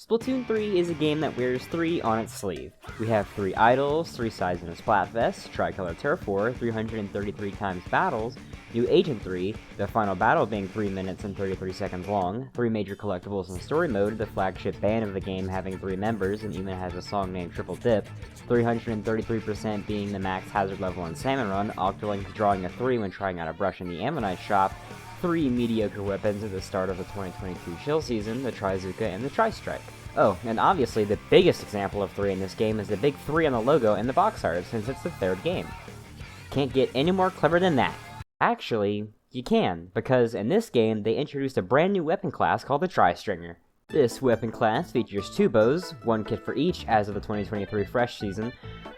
Splatoon 3 is a game that wears 3 on its sleeve. We have 3 idols, 3 sides in a Splatfest, tricolor turf war, 333 times battles, new Agent 3, the final battle being 3 minutes and 33 seconds long, 3 major collectibles in story mode, the flagship band of the game having 3 members and even has a song named Triple Dip, 333% being the max hazard level in Salmon Run, Octolink drawing a 3 when trying out a brush in the Ammonite shop, 3 mediocre weapons at the start of the 2022 chill season, the Trizuka and the Tri-Strike. Oh, and obviously the biggest example of 3 in this game is the big 3 on the logo and the box art, since it's the 3rd game. Can't get any more clever than that. Actually, you can, because in this game they introduced a brand new weapon class called the Tri-Stringer. This weapon class features 2 bows, 1 kit for each as of the 2023 Fresh season,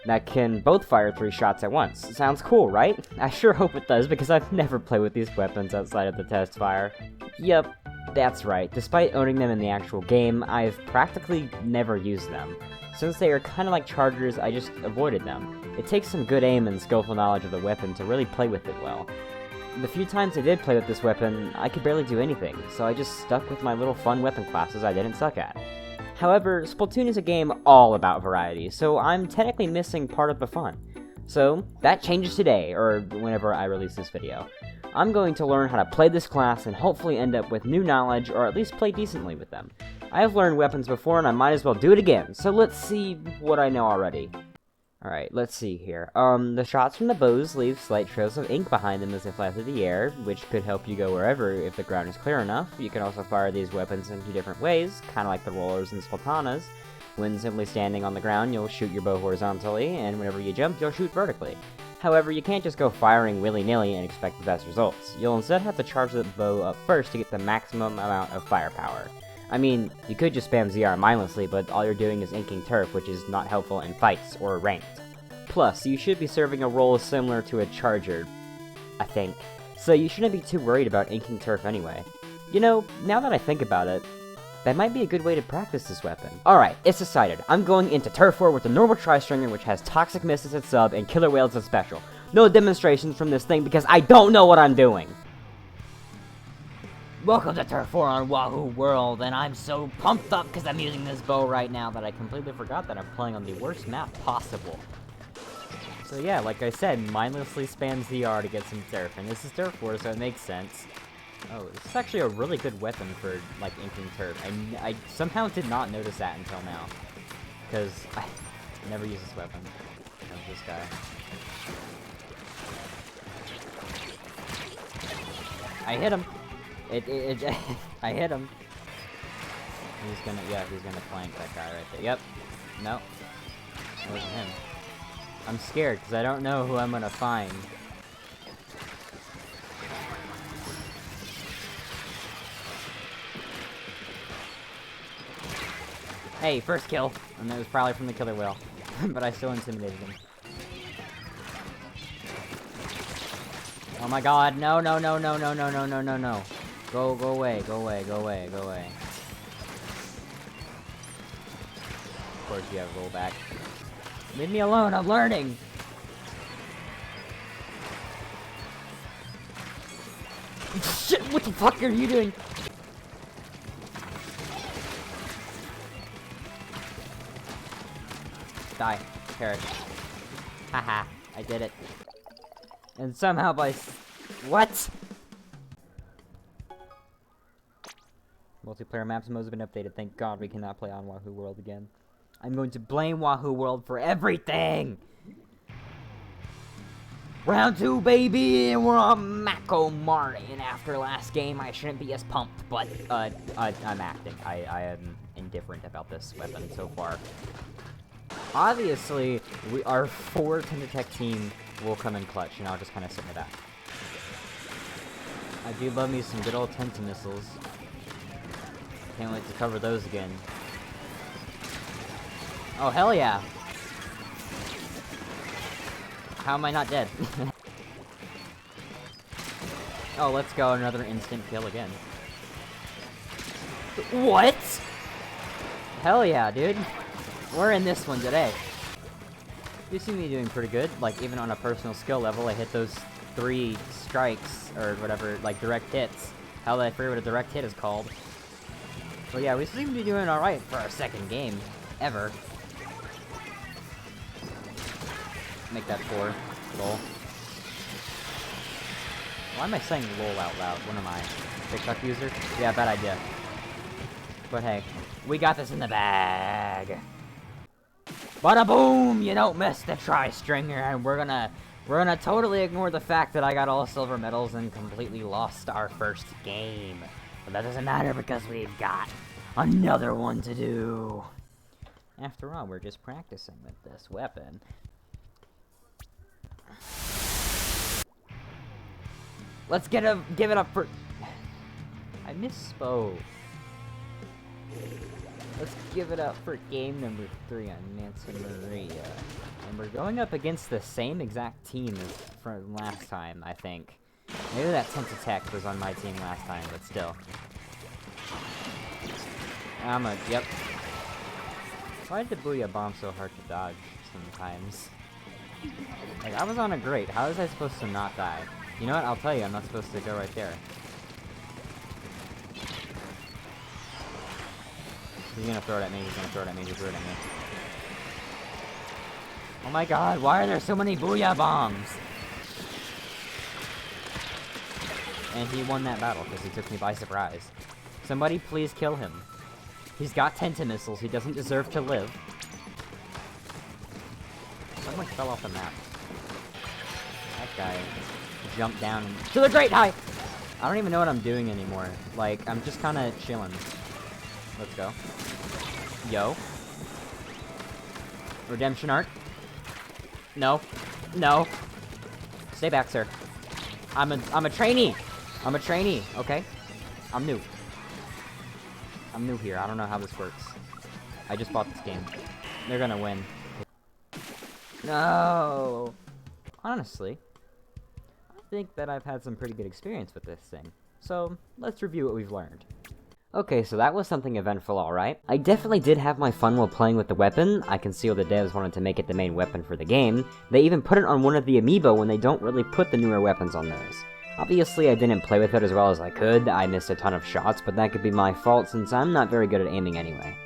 that can both fire 3 shots at once. Sounds cool, right? I sure hope it does, because I've never played with these weapons outside of the test fire. Yep, that's right. Despite owning them in the actual game, I've practically never used them. Since they are kinda like chargers, I just avoided them. It takes some good aim and skillful knowledge of the weapon to really play with it well. The few times I did play with this weapon, I could barely do anything, so I just stuck with my little fun weapon classes I didn't suck at. However, Splatoon is a game all about variety, so I'm technically missing part of the fun. So, that changes today, or whenever I release this video. I'm going to learn how to play this class and hopefully end up with new knowledge, or at least play decently with them. I have learned weapons before and I might as well do it again, so let's see what I know already. Alright, let's see here. The shots from the bows leave slight trails of ink behind them as they fly through the air, which could help you go wherever if the ground is clear enough. You can also fire these weapons in 2 different ways, kinda like the rollers and Splatanas. When simply standing on the ground, you'll shoot your bow horizontally, and whenever you jump, you'll shoot vertically. However, you can't just go firing willy-nilly and expect the best results. You'll instead have to charge the bow up first to get the maximum amount of firepower. I mean, you could just spam ZR mindlessly, but all you're doing is inking turf, which is not helpful in fights or ranked. Plus, you should be serving a role similar to a charger, I think. So you shouldn't be too worried about inking turf anyway. You know, now that I think about it, that might be a good way to practice this weapon. Alright, it's decided. I'm going into Turf War with the normal Tri-Stringer, which has Toxic Mist as its sub and Killer Whales as special. No demonstrations from this thing because I don't know what I'm doing! Welcome to Turf War on Wahoo World, and I'm so pumped up because I'm using this bow right now that I completely forgot that I'm playing on the worst map possible. So yeah, like I said, mindlessly spam ZR to get some turf, and this is Turf War, so it makes sense. Oh, this is actually a really good weapon for, like, inking turf. I somehow did not notice that until now. Because I never use this weapon. Comes this guy. I hit him! I hit him! He's gonna flank that guy right there. Yep. No. It wasn't him. I'm scared, because I don't know who I'm gonna find. Hey, first kill! And that was probably from the killer whale. But I still intimidated him. Oh my god, no, no, no, no, no, no, no, no, no, no. Go away, go away, go away, go away. Of course you have rollback. Leave me alone, I'm learning! Shit, what the fuck are you doing? Die. Carrot. Haha, I did it. And somehow by what? Multiplayer maps modes have been updated. Thank God we cannot play on Wahoo World again. I'm going to blame Wahoo World for everything! Round 2, baby! And we're on Mako Mari. And after last game, I shouldn't be as pumped, but, I'm acting. I am indifferent about this weapon so far. Obviously, our 4 Tech team will come in clutch, and I'll just kind of sit in the back. I do love me some good old Tenta missiles. Can't wait to cover those again. Oh, hell yeah! How am I not dead? Oh, let's go, another instant kill again. What? Hell yeah, dude. We're in this one today. You see me doing pretty good. Like, even on a personal skill level, I hit those 3 strikes, or whatever, like, direct hits. Hell, I forget what a direct hit is called. So yeah, we seem to be doing alright for our second game. Ever. Make that 4. Lol. Why am I saying lol out loud? What am I? TikTok user? Yeah, bad idea. But hey, we got this in the bag. Bada boom! You don't miss the tri-stringer, and we're gonna totally ignore the fact that I got all silver medals and completely lost our first game. But that doesn't matter because we've got another one to do. After all, we're just practicing with this weapon. Let's give it up for... I misspoke. Let's give it up for game number 3 on Santa Maria. And we're going up against the same exact team as from last time, I think. Maybe that Tense Attack was on my team last time, but still. Yep. Why did the Booyah Bomb so hard to dodge sometimes? Like, I was on a great. How was I supposed to not die? You know what? I'll tell you, I'm not supposed to go right there. He's gonna throw it at me, he's gonna throw it at me, he threw it at me. Oh my god, why are there so many Booyah Bombs? And he won that battle, because he took me by surprise. Somebody please kill him. He's got Tentamissiles, he doesn't deserve to live. Someone fell off the map. That guy jumped down to the great height! I don't even know what I'm doing anymore. Like, I'm just kinda chilling. Let's go. Yo. Redemption arc. No. No. Stay back, sir. I'm a trainee! I'm a trainee, okay? I'm new. I'm new here. I don't know how this works. I just bought this game. They're gonna win. No! Honestly, I think that I've had some pretty good experience with this thing. So, let's review what we've learned. Okay, so that was something eventful, alright. I definitely did have my fun while playing with the weapon. I can see all the devs wanted to make it the main weapon for the game. They even put it on one of the amiibo when they don't really put the newer weapons on those. Obviously, I didn't play with it as well as I could. I missed a ton of shots, but that could be my fault since I'm not very good at aiming anyway.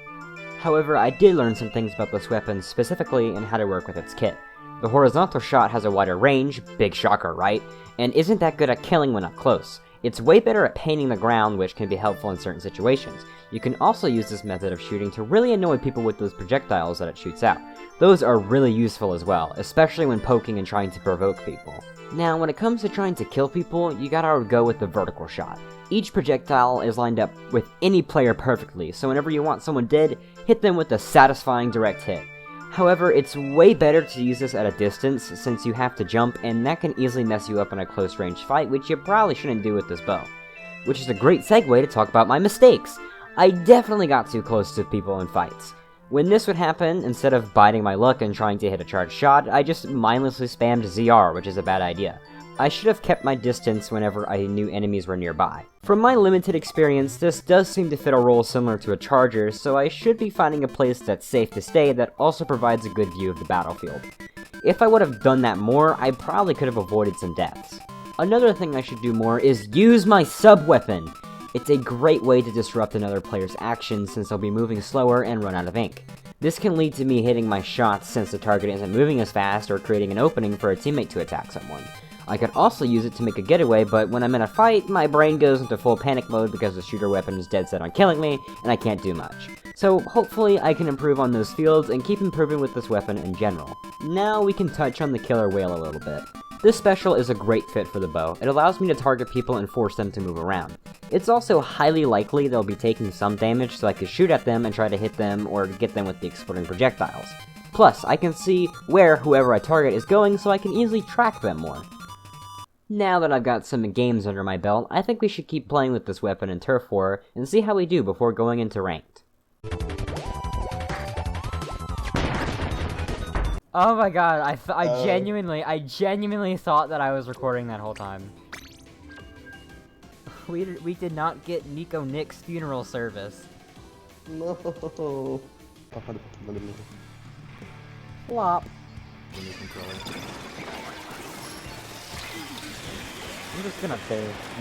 However, I did learn some things about this weapon specifically and how to work with its kit. The horizontal shot has a wider range, big shocker, right? And isn't that good at killing when up close. It's way better at painting the ground, which can be helpful in certain situations. You can also use this method of shooting to really annoy people with those projectiles that it shoots out. Those are really useful as well, especially when poking and trying to provoke people. Now, when it comes to trying to kill people, you gotta go with the vertical shot. Each projectile is lined up with any player perfectly, so whenever you want someone dead, hit them with a satisfying direct hit. However, it's way better to use this at a distance, since you have to jump, and that can easily mess you up in a close-range fight, which you probably shouldn't do with this bow. Which is a great segue to talk about my mistakes! I definitely got too close to people in fights. When this would happen, instead of biding my luck and trying to hit a charged shot, I just mindlessly spammed ZR, which is a bad idea. I should have kept my distance whenever I knew enemies were nearby. From my limited experience, this does seem to fit a role similar to a charger, so I should be finding a place that's safe to stay that also provides a good view of the battlefield. If I would have done that more, I probably could have avoided some deaths. Another thing I should do more is use my sub-weapon! It's a great way to disrupt another player's actions since they'll be moving slower and run out of ink. This can lead to me hitting my shots since the target isn't moving as fast or creating an opening for a teammate to attack someone. I could also use it to make a getaway, but when I'm in a fight, my brain goes into full panic mode because the shooter weapon is dead set on killing me, and I can't do much. So hopefully I can improve on those fields and keep improving with this weapon in general. Now we can touch on the killer whale a little bit. This special is a great fit for the bow. It allows me to target people and force them to move around. It's also highly likely they'll be taking some damage, so I can shoot at them and try to hit them or get them with the exploding projectiles. Plus, I can see where whoever I target is going, so I can easily track them more. Now that I've got some games under my belt, I think we should keep playing with this weapon in Turf War and see how we do before going into Ranked. Oh my god, I genuinely thought that I was recording that whole time. We did not get Nico Nick's funeral service. No. Flop. I'm just gonna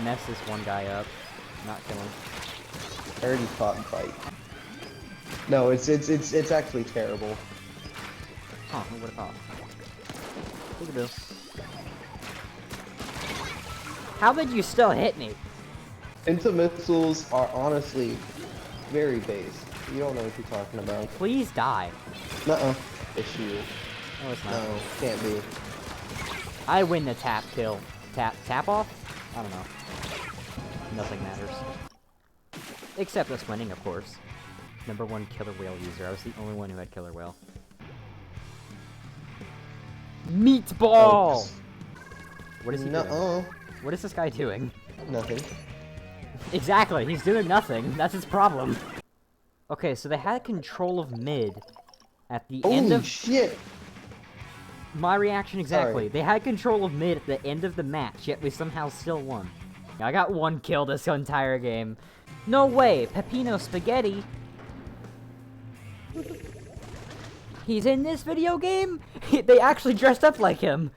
mess this one guy up, not kill him. I already fought and fight. No, it's actually terrible. Huh, who would've thought? Peekaboo. How did you still hit me? Into missiles are honestly very base. You don't know what you're talking about. Please die. Nuh-uh. It's you. No, it's not. No, can't be. I win the tap kill. Tap off? I don't know. Nothing matters. Except us winning, of course. #1 killer whale user. I was the only one who had killer whale. Meatball! Oh, What is he nuh-uh. doing? What is this guy doing? Nothing. Exactly, he's doing nothing. That's his problem. Okay, so they had control of mid at the end Holy of... shit! My reaction exactly. Sorry. They had control of mid at the end of the match, yet we somehow still won. I got 1 kill this entire game. No way! Peppino Spaghetti! He's in this video game? They actually dressed up like him!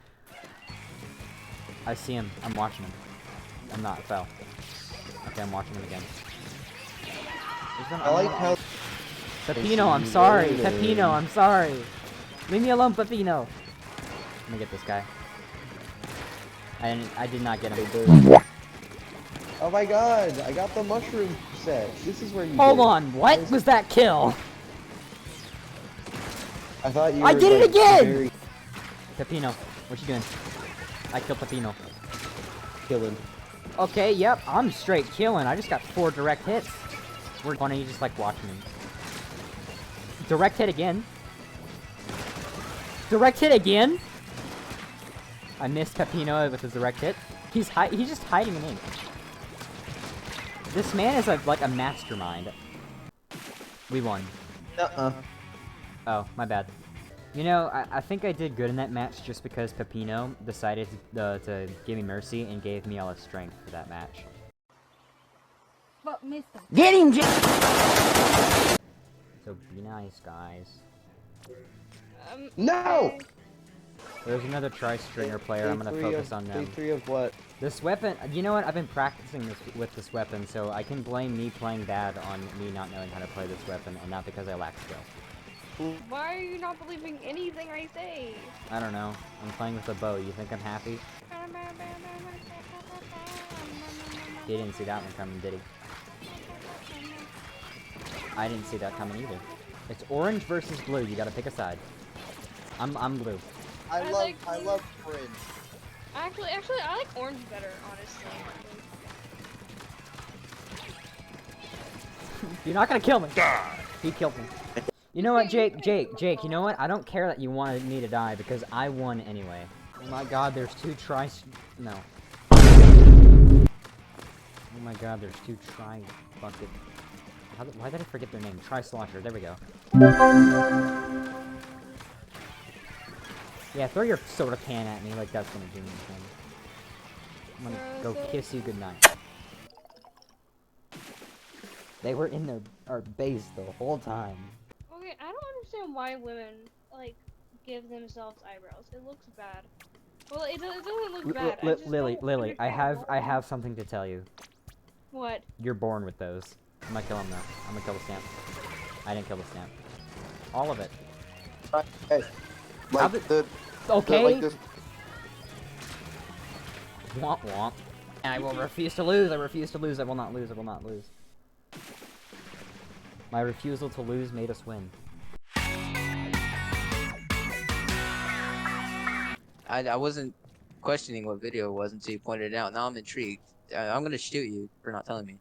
I see him. I'm watching him. I'm not. I fell. Okay, I'm watching him again. I like how... Peppino, I'm sorry! Peppino, I'm sorry! Leave me alone, Peppino! Let me get this guy. I did not get him. Oh my god, I got the mushroom set. This is where you Hold get it. on, what was that kill? I thought you I were, did it like, again! very Peppino, what you doing? I killed Peppino. killing. Okay, yep, I'm straight killing. I just got 4 direct hits. Why don't you just like watching me? Direct hit again. Direct hit again? I missed Peppino with his direct hit. He's just hiding in ink. This man is like a mastermind. We won. Nuh-uh. Oh, my bad. You know, I think I did good in that match just because Peppino decided to give me mercy and gave me all his strength for that match. But mister. Get him, So be nice, guys. No! There's another tri-stringer player. I'm gonna focus on them. Day 3 of what? This weapon, you know what? I've been practicing with this weapon, so I can blame me playing bad on me not knowing how to play this weapon, and not because I lack skill. Why are you not believing anything I say? I don't know. I'm playing with a bow. You think I'm happy? He didn't see that one coming, did he? I didn't see that coming either. It's orange versus blue. You gotta pick a side. I'm blue. I love orange. Actually, I like orange better, honestly. You're not gonna kill me. He killed me. You know what, Jake, you know what? I don't care that you wanted me to die because I won anyway. Oh my god, there's 2 no. Oh my god, there's 2 bucket. Why did I forget their name? Tri-slosher, there we go. Yeah, throw your soda can at me like that's gonna do anything. I'm gonna go kiss you goodnight. They were in our base the whole time. Okay, I don't understand why women, like, give themselves eyebrows. It looks bad. Well, it doesn't look bad. I just Lily, don't I understand have something to tell you. What? You're born with those. I'm gonna kill him though. I'm gonna kill the stamp. I didn't kill the stamp. All of it. Hey, like Okay. like this. Womp womp. And I will refuse to lose. I refuse to lose. I will not lose. I will not lose. My refusal to lose made us win. I wasn't questioning what video it was until you pointed it out. Now I'm intrigued. I'm gonna shoot you for not telling me.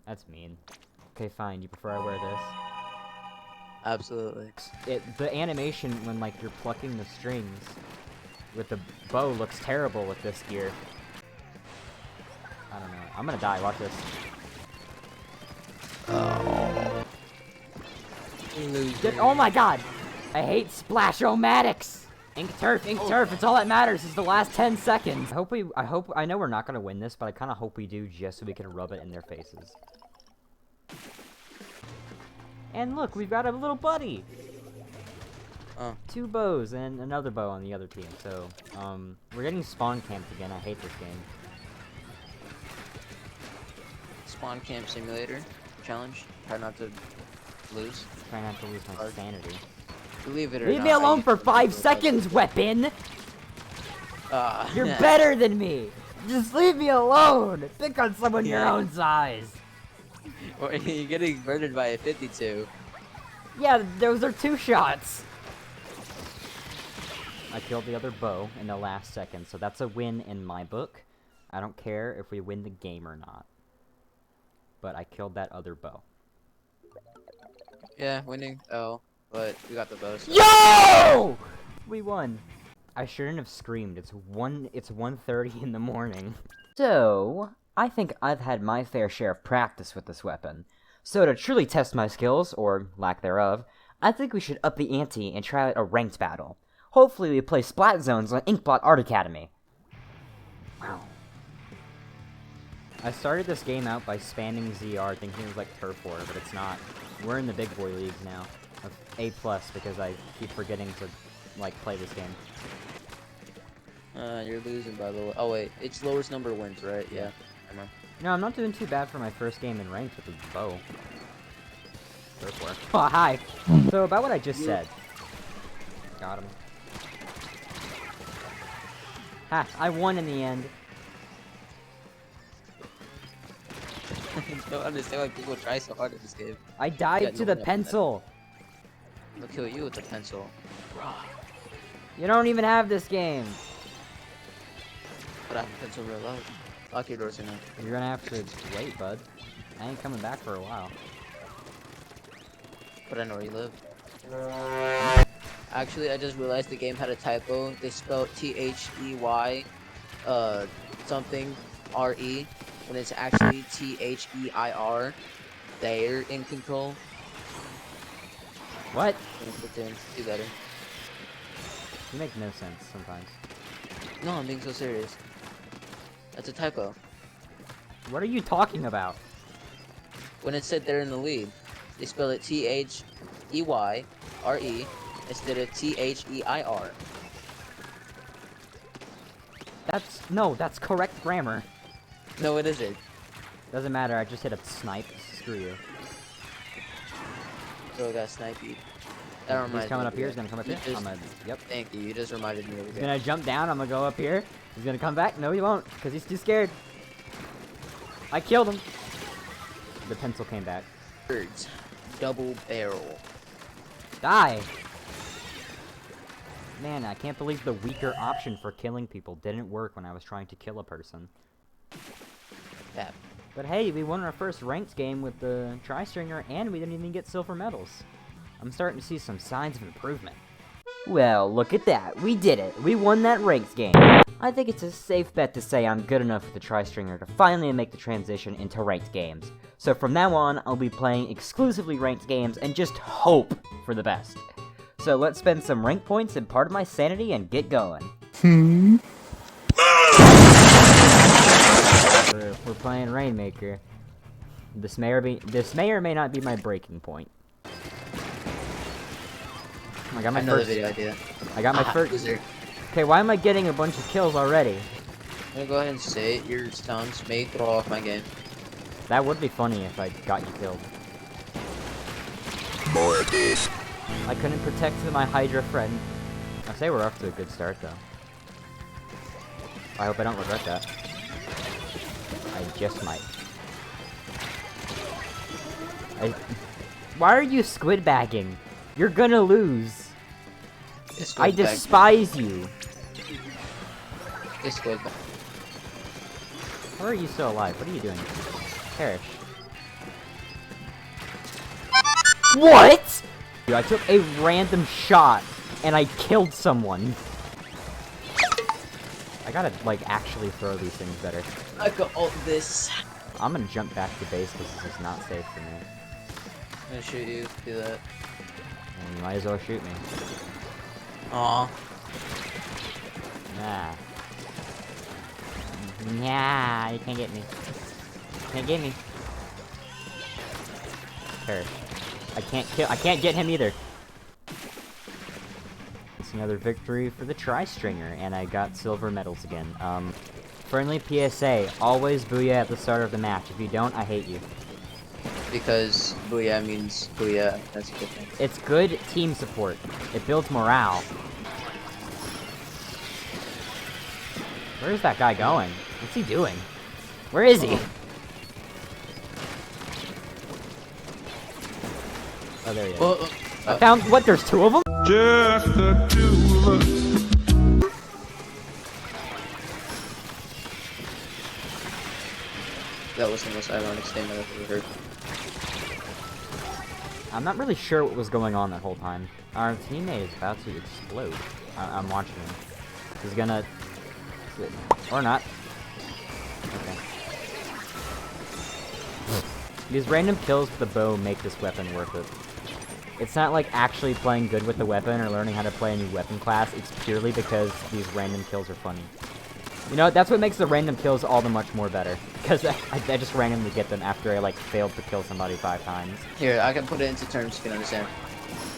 That's mean. Okay, fine. You prefer I wear this? Absolutely. The animation when like you're plucking the strings with the bow looks terrible with this gear. I don't know. I'm gonna die. Watch this. Oh my god! I hate splash-o-matics! Ink turf, it's all that matters is the last 10 seconds! I know we're not gonna win this, but I kinda hope we do just so we can rub it in their faces. And look, we've got a little buddy! Oh. 2 bows and another bow on the other team, so, we're getting spawn camped again. I hate this game. Spawn Camp Simulator. challenge. Try not to lose. Try not to lose my Hard. sanity. Believe it or Leave not. me I alone used for to 5 feel like- seconds, weapon! You're nah. better than me! Just leave me alone! Pick on someone your Yeah. own size! Or you're getting murdered by a 52. Yeah, those are 2 shots! I killed the other bow in the last second, so that's a win in my book. I don't care if we win the game or not. But I killed that other bow. Yeah, winning. Oh, but we got the bow. So. Yo! We won. I shouldn't have screamed. It's 1:30 in the morning. So, I think I've had my fair share of practice with this weapon. So to truly test my skills, or lack thereof, I think we should up the ante and try out a ranked battle. Hopefully we play Splat Zones on Inkblot Art Academy. Wow. I started this game out by spamming ZR thinking it was like Turf War, but it's not. We're in the big boy leagues now. Of A+, because I keep forgetting to, like, play this game. You're losing by the way. Oh wait, it's lowest number wins, right? Yeah. Never mind. No, I'm not doing too bad for my first game in ranked with the bow. Turf War. Oh, hi! So, about what I just said. Got him. Ha! I won in the end. I don't understand why people try so hard at this game. I died Yeah, to no the one pencil! I'll kill you with the pencil. You don't even have this game! But I have a pencil real loud. Lock your doors now. You're gonna have to wait, bud. I ain't coming back for a while. But I know where you live. Actually, I just realized the game had a typo. They spelled T-H-E-Y, something, R-E, when it's actually T-H-E-I-R. They're in control. What? In Splatoon. Do better. You make no sense sometimes. No, I'm being so serious. That's a typo. What are you talking about? When it said they're in the lead, they spell it T-H-E-Y-R-E instead of T-H-E-I-R. That's correct grammar. No, it isn't. Doesn't matter, I just hit a snipe. Screw you. So I got snipey. That reminds me. He's coming of up here, it. he's gonna come up You here. just- I'm gonna, yep. Thank you, you just reminded me of He's it. gonna jump down, I'm gonna go up here. He's gonna come back. No, he won't, because he's too scared. I killed him. The pencil came back. Birds. Double barrel. Die! Man, I can't believe the weaker option for killing people didn't work when I was trying to kill a person. Tap. But hey, we won our first ranked game with the Tri-Stringer, and we didn't even get silver medals. I'm starting to see some signs of improvement. Well, look at that. We did it. We won that ranked game. I think it's a safe bet to say I'm good enough with the Tri-Stringer to finally make the transition into ranked games. So from now on, I'll be playing exclusively ranked games and just hope for the best. So let's spend some rank points and part of my sanity and get going. We're playing Rainmaker. This may or may not be my breaking point. I got my Another first. video idea. I got my first. Loser. Okay, why am I getting a bunch of kills already? I'm gonna go ahead and say it. Your stunts may throw off my game. That would be funny if I got you killed. I couldn't protect my Hydra friend. I say we're off to a good start though. I hope I don't regret that. I just might. Why are you squid bagging? You're gonna lose. It's I good back. despise you. It's good. How are you still alive? What are you doing? Perish. What? Dude, I took a random shot and I killed someone. I gotta, like, actually throw these things better. I got all this. I'm gonna jump back to base because this is not safe for me. I'm gonna shoot you. Do that. And you might as well shoot me. Aw. Nah. Nah, you can't get me. Can't get me. Perish. I can't get him either. It's another victory for the Tri-Stringer, and I got silver medals again. Friendly PSA, always booyah at the start of the match. If you don't, I hate you. because booyah means booyah. That's a good thing. It's good team support. It builds morale. Where is that guy going? What's he doing? Where is he? Oh, there he is. I found what? There's two of them? Just the two of us. That was the most ironic statement I've ever heard. I'm not really sure what was going on that whole time. Our teammate is about to explode. I'm watching him. He's gonna... Or not. Okay. These random kills with the bow make this weapon worth it. It's not like actually playing good with the weapon or learning how to play a new weapon class. It's purely because these random kills are funny. You know, that's what makes the random kills all the much more better. Because I just randomly get them after I, like, failed to kill somebody 5 times. Here, I can put it into terms you can understand.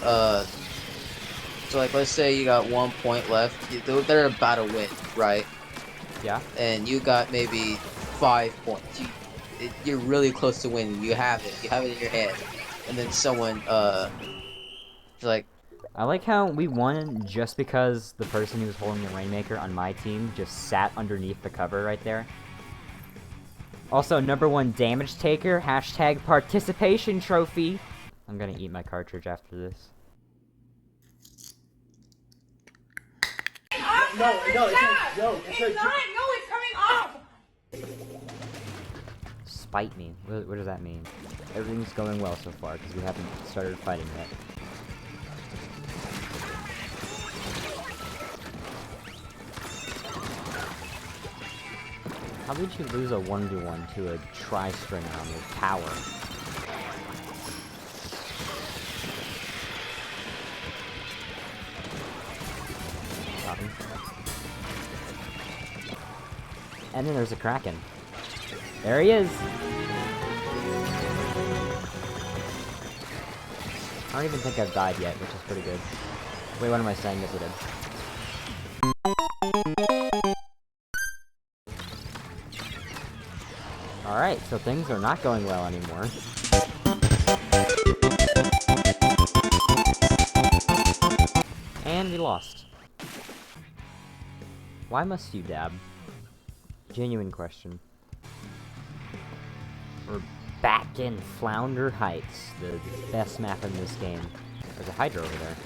So, like, let's say you got 1 point left. They're about to win, right? Yeah? And you got maybe 5 points. You're really close to winning. You have it. You have it in your head. And then someone, like... I like how we won just because the person who was holding the Rainmaker on my team just sat underneath the cover right there. Also, #1 damage taker, hashtag participation trophy. I'm gonna eat my cartridge after this. No, it's coming off! Spite me. What does that mean? Everything's going well so far because we haven't started fighting yet. How would you lose a 1v1 to a tri-stringer on your tower? Stop him. And then there's a Kraken. There he is! I don't even think I've died yet, which is pretty good. Wait, what am I saying? Yes, I did. Alright, so things are not going well anymore. And we lost. Why must you dab? Genuine question. We're back in Flounder Heights, the best map in this game. There's a Hydra over there.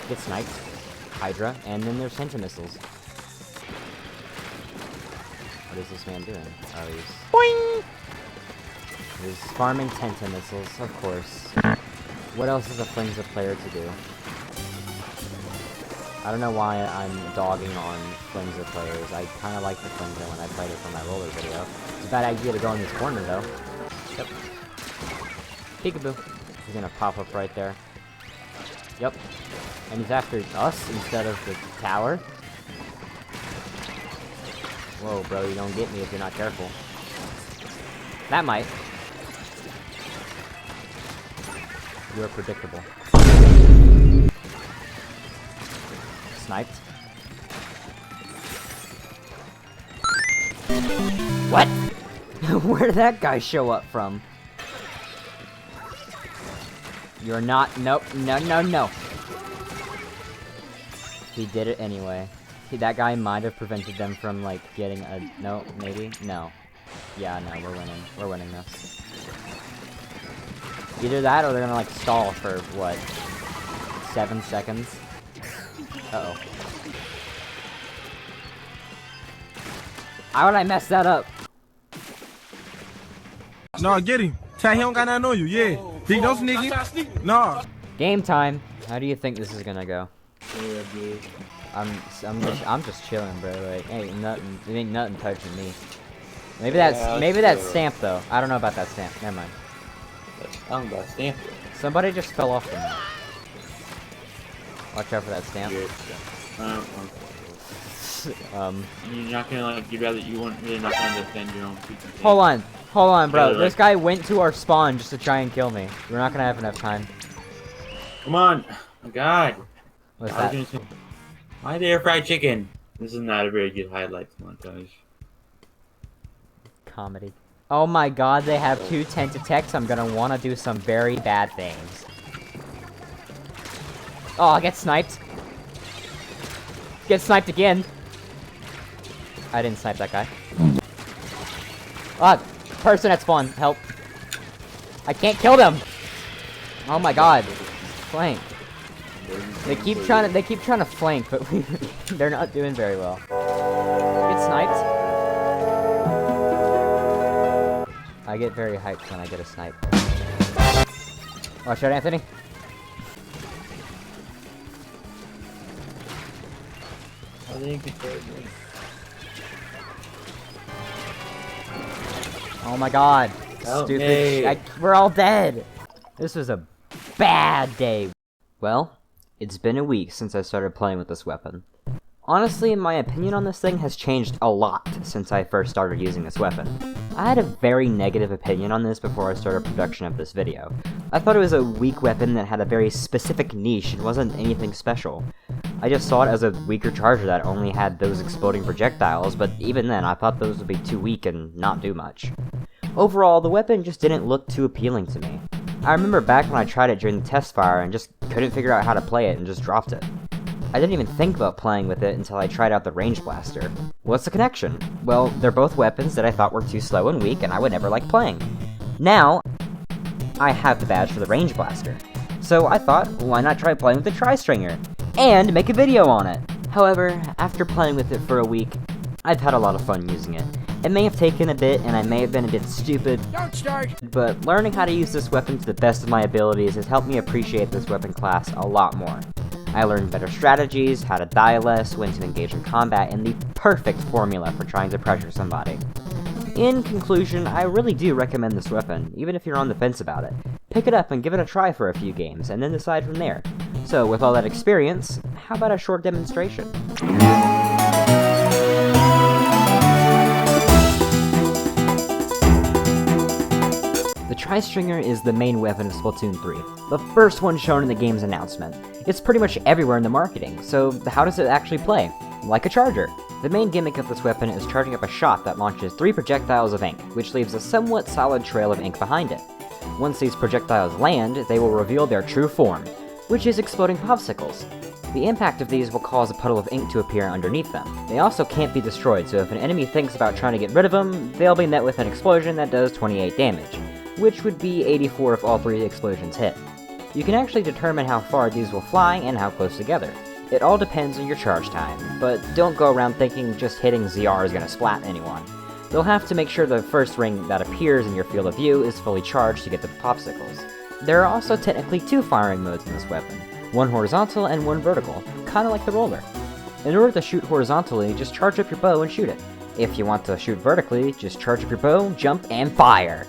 Get sniped. Hydra, and then there's Henta missiles. What is this man doing? Oh, he's... Boing! He's farming Tenta missiles, of course. What else is a Flingza player to do? I don't know why I'm dogging on Flingza players. I kind of like the Flingza when I played it for my roller video. It's a bad idea to go in this corner, though. Yep. Peekaboo. He's gonna pop up right there. Yep. And he's after us instead of the tower. Whoa, bro, you don't get me if you're not careful. That might. You're predictable. Sniped. What? Where did that guy show up from? You're not. Nope. No, no, no. He did it anyway. See, that guy might have prevented them from, like, getting a... No, maybe? No. Yeah, no, we're winning. We're winning this. Either that, or they're gonna, like, stall for, what? 7 seconds? Uh-oh. How would I mess that up? No, get him. Ty, he don't got nothing on you, yeah. He don't sneak him. No. Game time. How do you think this is gonna go? I'm just chilling, bro. Like, ain't nothing touching me. Maybe that's stamp though. I don't know about that stamp. Never mind. I don't know about stamp. Somebody just fell off the map. Watch out for that stamp. You're not gonna like. You wouldn't really not gonna defend your own people. Hold on, bro. Yeah, This guy went to our spawn just to try and kill me. We're not gonna have enough time. Come on, oh, God. What's that? Why there fried chicken? This is not a very good highlights montage. Comedy. Oh my god, they have 2 Tentatex. I'm gonna wanna do some very bad things. Oh, I get sniped. Get sniped again. I didn't snipe that guy. Ah, person at spawn, help. I can't kill them! Oh my god. Flank. They keep trying to flank, but they're not doing very well. Get sniped. I get very hyped when I get a snipe. Watch out, Anthony. I think it's good. Oh my god. Help Stupid. me. We're all dead. This was a bad day. Well, it's been a week since I started playing with this weapon. Honestly, my opinion on this thing has changed a lot since I first started using this weapon. I had a very negative opinion on this before I started production of this video. I thought it was a weak weapon that had a very specific niche and wasn't anything special. I just saw it as a weaker charger that only had those exploding projectiles, but even then I thought those would be too weak and not do much. Overall, the weapon just didn't look too appealing to me. I remember back when I tried it during the test fire and just couldn't figure out how to play it and just dropped it. I didn't even think about playing with it until I tried out the range blaster. What's the connection? Well, they're both weapons that I thought were too slow and weak and I would never like playing. Now, I have the badge for the range blaster. So I thought, why not try playing with the tri-stringer? And make a video on it! However, after playing with it for a week, I've had a lot of fun using it. It may have taken a bit, and I may have been a bit stupid, but learning how to use this weapon to the best of my abilities has helped me appreciate this weapon class a lot more. I learned better strategies, how to die less, when to engage in combat, and the perfect formula for trying to pressure somebody. In conclusion, I really do recommend this weapon, even if you're on the fence about it. Pick it up and give it a try for a few games, and then decide from there. So, with all that experience, how about a short demonstration? The tri-stringer is the main weapon of Splatoon 3, the first one shown in the game's announcement. It's pretty much everywhere in the marketing, so how does it actually play? Like a charger. The main gimmick of this weapon is charging up a shot that launches 3 projectiles of ink, which leaves a somewhat solid trail of ink behind it. Once these projectiles land, they will reveal their true form, which is exploding popsicles. The impact of these will cause a puddle of ink to appear underneath them. They also can't be destroyed, so if an enemy thinks about trying to get rid of them, they'll be met with an explosion that does 28 damage, which would be 84 if all 3 explosions hit. You can actually determine how far these will fly and how close together. It all depends on your charge time, but don't go around thinking just hitting ZR is gonna splat anyone. You'll have to make sure the first ring that appears in your field of view is fully charged to get the popsicles. There are also technically 2 firing modes in this weapon, one horizontal and one vertical, kinda like the roller. In order to shoot horizontally, just charge up your bow and shoot it. If you want to shoot vertically, just charge up your bow, jump, and fire!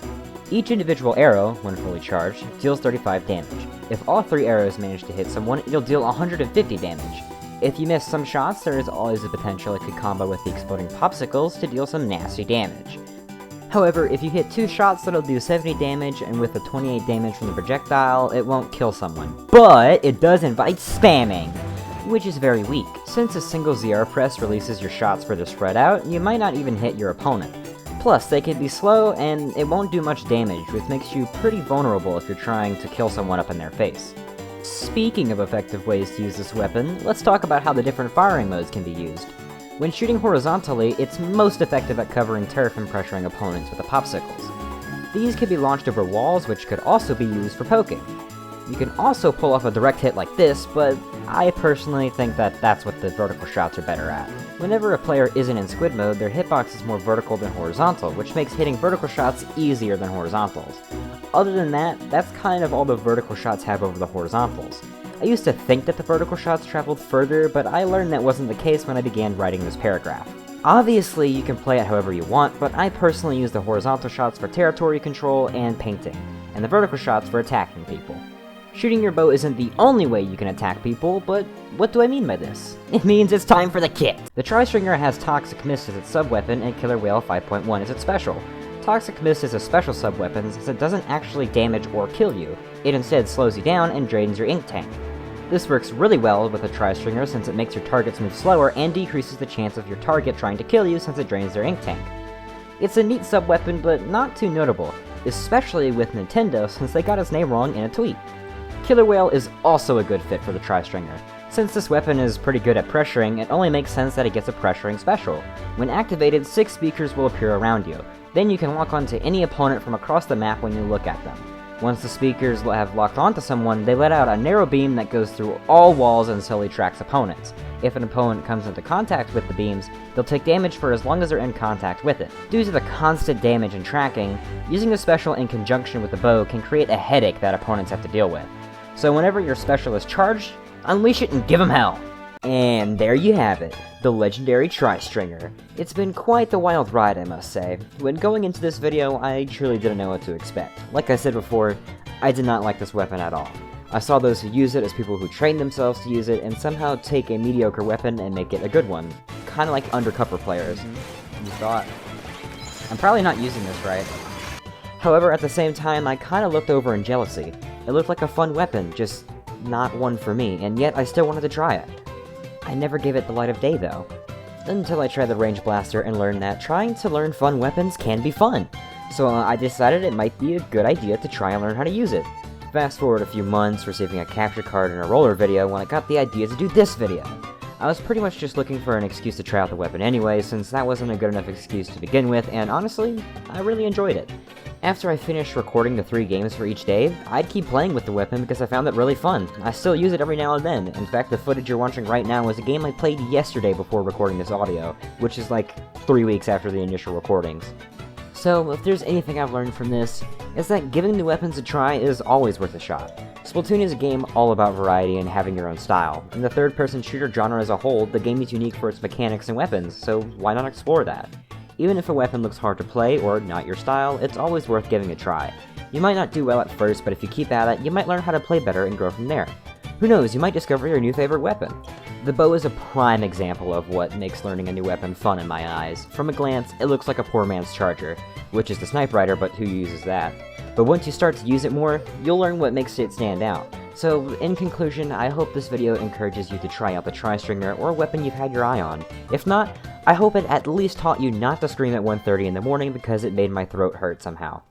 Each individual arrow, when fully charged, deals 35 damage. If all 3 arrows manage to hit someone, it'll deal 150 damage. If you miss some shots, there is always a potential it could combo with the exploding popsicles to deal some nasty damage. However, if you hit 2 shots that'll do 70 damage, and with the 28 damage from the projectile, it won't kill someone. But it does invite spamming, which is very weak. Since a single ZR press releases your shots further spread out, you might not even hit your opponent. Plus, they can be slow, and it won't do much damage, which makes you pretty vulnerable if you're trying to kill someone up in their face. Speaking of effective ways to use this weapon, let's talk about how the different firing modes can be used. When shooting horizontally, it's most effective at covering turf and pressuring opponents with the popsicles. These can be launched over walls, which could also be used for poking. You can also pull off a direct hit like this, but I personally think that that's what the vertical shots are better at. Whenever a player isn't in squid mode, their hitbox is more vertical than horizontal, which makes hitting vertical shots easier than horizontals. Other than that, that's kind of all the vertical shots have over the horizontals. I used to think that the vertical shots traveled further, but I learned that wasn't the case when I began writing this paragraph. Obviously, you can play it however you want, but I personally use the horizontal shots for territory control and painting, and the vertical shots for attacking people. Shooting your bow isn't the only way you can attack people, but what do I mean by this? It means it's time for the kit! The Tri-Stringer has Toxic Mist as its sub-weapon and Killer Whale 5.1 as its special. Toxic Mist is a special sub-weapon since it doesn't actually damage or kill you, it instead slows you down and drains your ink tank. This works really well with a Tri-Stringer since it makes your targets move slower and decreases the chance of your target trying to kill you since it drains their ink tank. It's a neat sub-weapon, but not too notable, especially with Nintendo since they got its name wrong in a tweet. Killer Whale is also a good fit for the Tri-Stringer. Since this weapon is pretty good at pressuring, it only makes sense that it gets a pressuring special. When activated, 6 speakers will appear around you. Then you can lock onto any opponent from across the map when you look at them. Once the speakers have locked onto someone, they let out a narrow beam that goes through all walls and slowly tracks opponents. If an opponent comes into contact with the beams, they'll take damage for as long as they're in contact with it. Due to the constant damage and tracking, using the special in conjunction with the bow can create a headache that opponents have to deal with. So whenever your special is charged, unleash it and give 'em hell! And there you have it, the legendary Tri-Stringer. It's been quite the wild ride, I must say. When going into this video, I truly didn't know what to expect. Like I said before, I did not like this weapon at all. I saw those who use it as people who train themselves to use it and somehow take a mediocre weapon and make it a good one. Kinda like undercover players. You thought. I'm probably not using this right. However, at the same time, I kinda looked over in jealousy. It looked like a fun weapon, just not one for me, and yet I still wanted to try it. I never gave it the light of day, though. Until I tried the range blaster and learned that trying to learn fun weapons can be fun. So I decided it might be a good idea to try and learn how to use it. Fast forward a few months, receiving a capture card and a roller video when I got the idea to do this video. I was pretty much just looking for an excuse to try out the weapon anyway, since that wasn't a good enough excuse to begin with, and honestly, I really enjoyed it. After I finished recording the 3 games for each day, I'd keep playing with the weapon because I found it really fun. I still use it every now and then. In fact, the footage you're watching right now is a game I played yesterday before recording this audio, which is like 3 weeks after the initial recordings. So, if there's anything I've learned from this, it's that giving new weapons a try is always worth a shot. Splatoon is a game all about variety and having your own style. In the third-person shooter genre as a whole, the game is unique for its mechanics and weapons, so why not explore that? Even if a weapon looks hard to play or not your style, it's always worth giving a try. You might not do well at first, but if you keep at it, you might learn how to play better and grow from there. Who knows, you might discover your new favorite weapon. The bow is a prime example of what makes learning a new weapon fun in my eyes. From a glance, it looks like a poor man's charger, which is the sniper rider, but who uses that? But once you start to use it more, you'll learn what makes it stand out. So, in conclusion, I hope this video encourages you to try out the Tri-Stringer or a weapon you've had your eye on. If not, I hope it at least taught you not to scream at 1:30 in the morning because it made my throat hurt somehow.